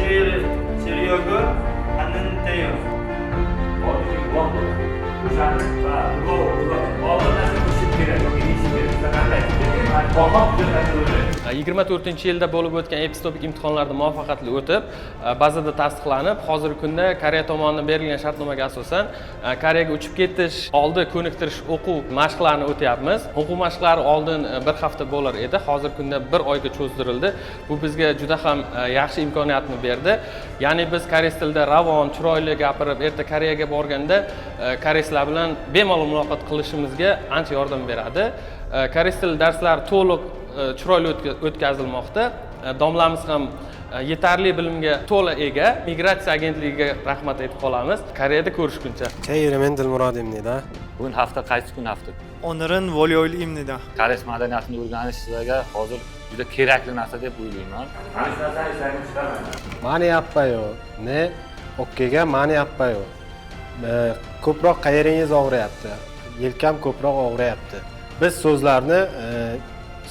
재료가 않는데요. 어디 뭐 부산 và 그거 어긋나서 보시면 돼요. 여기 20일 시작한다. 거기 부족한 24-yilda bo'lib o'tgan episkopik imtihonlarda muvaffaqiyatli o'tib, bazada tasdiqlanib, hozirgi kunda Koreya tomonidan berilgan shartnomaga asosan Koreyaga uchib ketish oldi ko'niktirish o'quv mashqlarini o'tyapmiz. O'quv mashqlari oldin bir hafta bo'lar edi, hozirgi kunda bir oyga cho'zdirildi. Bu bizga juda ham yaxshi imkoniyatni berdi. Ya'ni biz koreys tilida ravon, chiroyli gapirib, erta Koreyaga borganda koreyslar bilan bemalol muloqot qilishimizga ancha yordam beradi. Koreys tili darslari to'liq chiroyli o'tkazilmoqda. Domlamiz ham yetarli bilimga to'la ega. Migratsiya agentligiga rahmat aytib qolamiz. Koreyada ko'rishguncha. Chayiramen Dilmurod imnida. Bugun hafta qaysi kun hafta? Onurin Volyoyli imnida. Koreys madaniyatini o'rganish sizlarga hozir juda kerakli narsa deb o'ylayman. Mana shu narsani eslangni chiqarmayman. Manyappayo. Ne? Okeyga manyappayo. Ko'proq qayeringiz og'riyapti. Yelkam ko'proq og'riyapti. Biz so'zlarni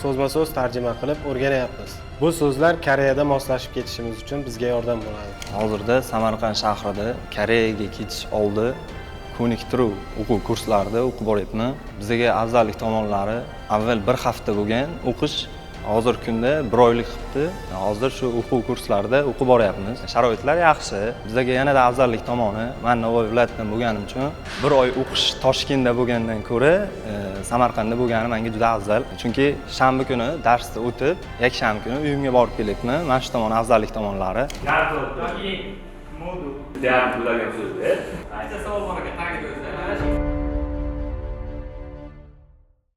so'zma-so'z tarjima qilib o'rganyapmiz. Bu so'zlar Koreyada moslashib ketishimiz uchun bizga yordam bo'ladi. Hozirda Samarqand shahrida Koreyaga ketish oldi ko'niktiruv o'quv kurslarida o'qib boryapman. Bizga afzallik tomonlari avval bir hafta bo'lgan o'qish, hozirgi kunda bir oylik qilibdi. Hozir shu o'quv kurslarida o'qib boryapmiz. Sharoitlar yaxshi. Bizga yanada afzallik tomoni, men Navoiy viloyatidan bo'lganim uchun bir oy o'qish Toshkentda bo'lgandan ko'ra Samarqandda bo'lgani menga juda afzal. Chunki shanba kuni darsda o'tib, yakshanba kuni uyimga borib kelyapman. Mana shu tomoni afzallik tomonlari. Yoki modu. Deyarli bularga so'z. Ayta savol bor ekan, tagida o'zi.